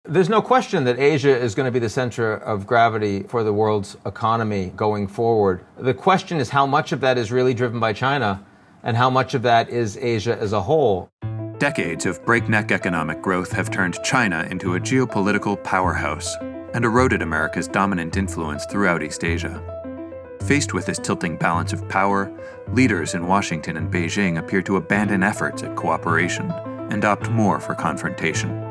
There's no question that Asia is going to be the center of gravity for the world's economy going forward. The question is how much of that is really driven by China and how much of that is Asia as a whole. Decades of breakneck economic growth have turned China into a geopolitical powerhouse and eroded America's dominant influence throughout East Asia. Faced with this tilting balance of power, leaders in Washington and Beijing appear to abandon efforts at cooperation and opt more for confrontation.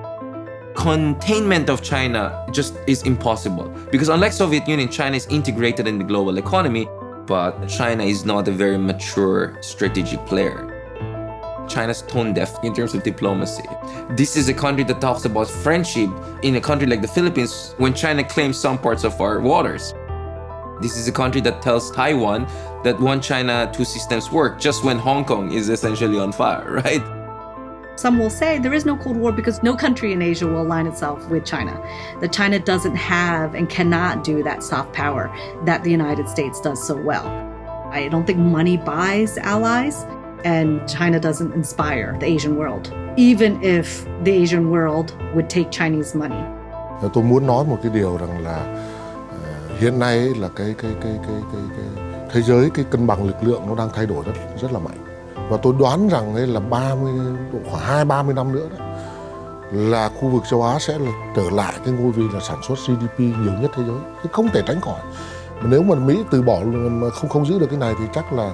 Containment of China just is impossible because unlike Soviet Union, China is integrated in the global economy, but China is not a very mature strategic player. China's tone deaf in terms of diplomacy. This is a country that talks about friendship in a country like the Philippines when China claims some parts of our waters. This is a country that tells Taiwan that one China, two systems work just when Hong Kong is essentially on fire, right? Some will say there is no Cold War because no country in Asia will align itself with China. That China doesn't have and cannot do that soft power that the United States does so well. I don't think money buys allies, and China doesn't inspire the Asian world, even if the Asian world would take Chinese money. Tôi muốn nói một cái điều rằng là hiện nay là cái thế giới, cái cân bằng lực lượng nó đang thay đổi rất là mạnh. Và tôi đoán rằng là khoảng 20-30 năm nữa đó, là khu vực châu Á sẽ trở lại cái ngôi vị là sản xuất GDP nhiều nhất thế giới. Chứ không thể tránh khỏi. Nếu mà Mỹ từ bỏ mà không giữ được cái này thì chắc là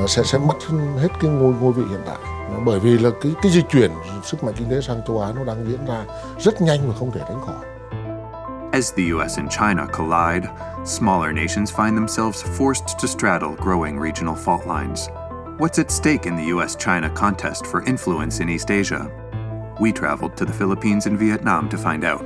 sẽ mất hết cái ngôi vị hiện tại. Bởi vì là cái di chuyển sức mạnh kinh tế sang châu Á nó đang diễn ra rất nhanh và không thể tránh khỏi. As the U.S. and China collide, smaller nations find themselves forced to straddle growing regional fault lines. What's at stake in the U.S. China contest for influence in East Asia? We traveled to the Philippines and Vietnam to find out.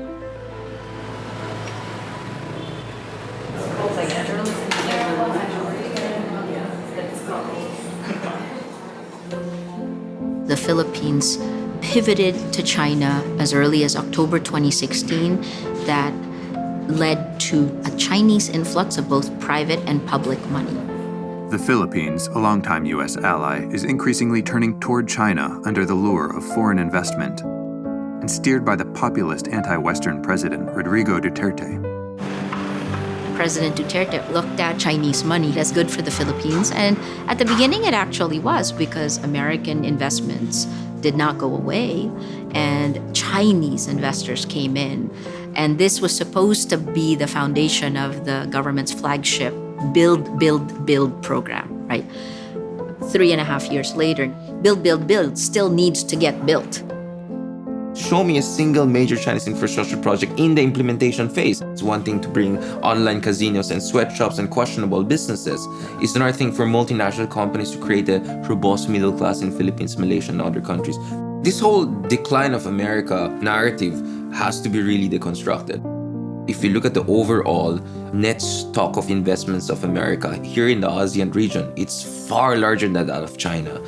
The Philippines pivoted to China as early as October 2016. That led to a Chinese influx of both private and public money. The Philippines, a longtime U.S. ally, is increasingly turning toward China under the lure of foreign investment, and steered by the populist anti-Western president Rodrigo Duterte. President Duterte looked at Chinese money as good for the Philippines, and at the beginning it actually was because American investments did not go away, and Chinese investors came in. And this was supposed to be the foundation of the government's flagship Build, Build, Build program, right? 3.5 years later, Build, Build, Build still needs to get built. Show me a single major Chinese infrastructure project in the implementation phase. It's one thing to bring online casinos and sweatshops and questionable businesses. It's another thing for multinational companies to create a robust middle class in Philippines, Malaysia, and other countries. This whole decline of America narrative has to be really deconstructed. If you look at the overall net stock of investments of America here in the ASEAN region, it's far larger than that of China.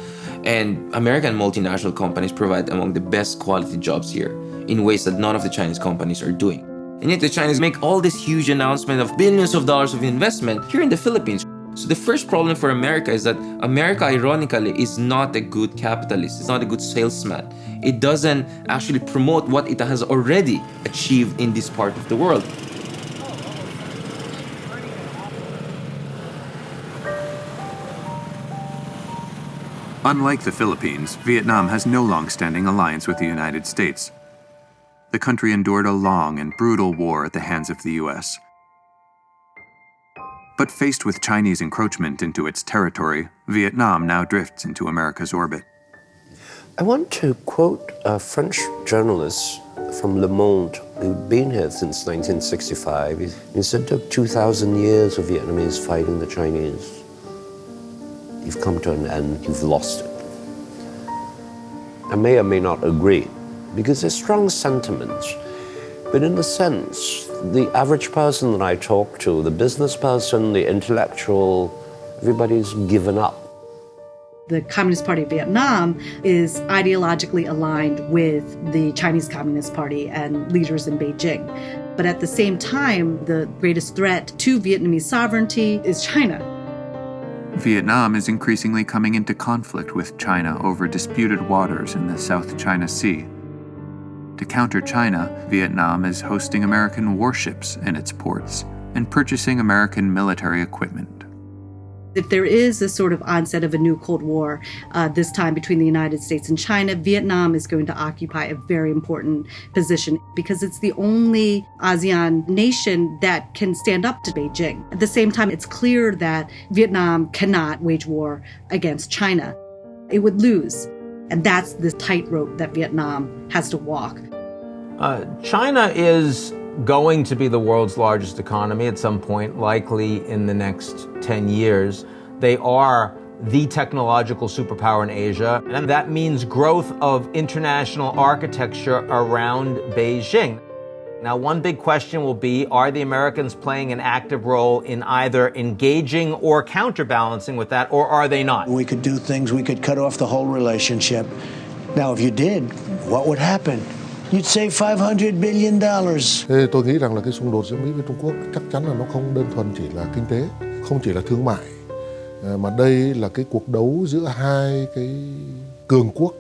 And American multinational companies provide among the best quality jobs here in ways that none of the Chinese companies are doing. And yet the Chinese make all this huge announcement of billions of dollars of investment here in the Philippines. So the first problem for America is that America, ironically, is not a good capitalist. It's not a good salesman. It doesn't actually promote what it has already achieved in this part of the world. Unlike the Philippines, Vietnam has no long-standing alliance with the United States. The country endured a long and brutal war at the hands of the U.S. But faced with Chinese encroachment into its territory, Vietnam now drifts into America's orbit. I want to quote a French journalist from Le Monde who'd been here since 1965. He said, it took 2,000 years of Vietnamese fighting the Chinese. You've come to an end, you've lost it. I may or may not agree, because there's strong sentiments. But in a sense, the average person that I talk to, the business person, the intellectual, everybody's given up. The Communist Party of Vietnam is ideologically aligned with the Chinese Communist Party and leaders in Beijing. But at the same time, the greatest threat to Vietnamese sovereignty is China. Vietnam is increasingly coming into conflict with China over disputed waters in the South China Sea. To counter China, Vietnam is hosting American warships in its ports and purchasing American military equipment. If there is a sort of onset of a new Cold War, this time between the United States and China, Vietnam is going to occupy a very important position because it's the only ASEAN nation that can stand up to Beijing. At the same time, it's clear that Vietnam cannot wage war against China. It would lose. And that's the tightrope that Vietnam has to walk. China is going to be the world's largest economy at some point, likely in the next 10 years. They are the technological superpower in Asia, and that means growth of international architecture around Beijing. Now, one big question will be, are the Americans playing an active role in either engaging or counterbalancing with that, or are they not? We could do things, we could cut off the whole relationship. Now, if you did, what would happen? You'd save $500 billion. Thế tôi nghĩ rằng là cái xung đột giữa Mỹ với Trung Quốc chắc chắn là nó không đơn thuần chỉ là kinh tế, không chỉ là thương mại, mà đây là cái cuộc đấu giữa hai cái cường quốc.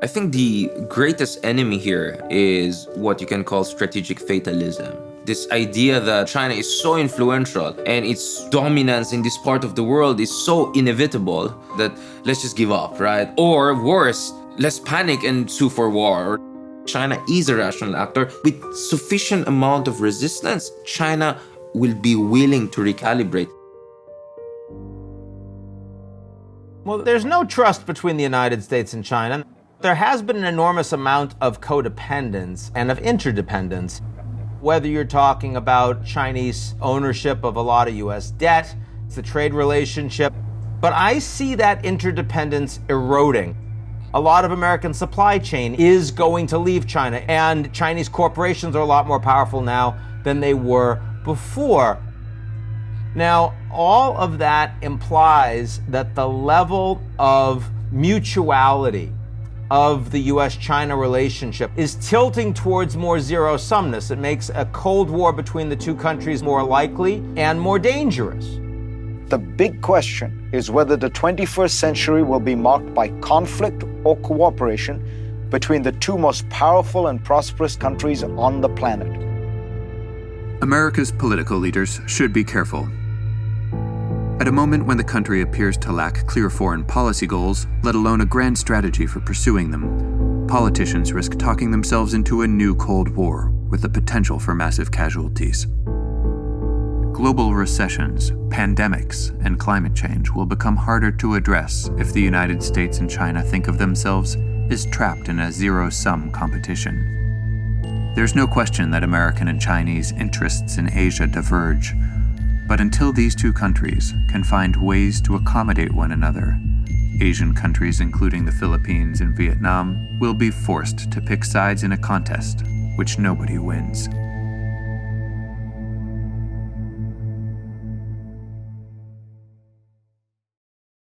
I think the greatest enemy here is what you can call strategic fatalism. This idea that China is so influential and its dominance in this part of the world is so inevitable that let's just give up, right? Or worse, let's panic and sue for war. China is a rational actor. With sufficient amount of resistance, China will be willing to recalibrate. Well, there's no trust between the United States and China. There has been an enormous amount of codependence and of interdependence. Whether you're talking about Chinese ownership of a lot of U.S. debt, it's the trade relationship, but I see that interdependence eroding. A lot of American supply chain is going to leave China, and Chinese corporations are a lot more powerful now than they were before. Now, all of that implies that the level of mutuality of the U.S.-China relationship is tilting towards more zero-sumness. It makes a Cold War between the two countries more likely and more dangerous. The big question is whether the 21st century will be marked by conflict or cooperation between the two most powerful and prosperous countries on the planet. America's political leaders should be careful. At a moment when the country appears to lack clear foreign policy goals, let alone a grand strategy for pursuing them, politicians risk talking themselves into a new Cold War with the potential for massive casualties. Global recessions, pandemics, and climate change will become harder to address if the United States and China think of themselves as trapped in a zero-sum competition. There's no question that American and Chinese interests in Asia diverge. But until these two countries can find ways to accommodate one another, Asian countries, including the Philippines and Vietnam, will be forced to pick sides in a contest which nobody wins.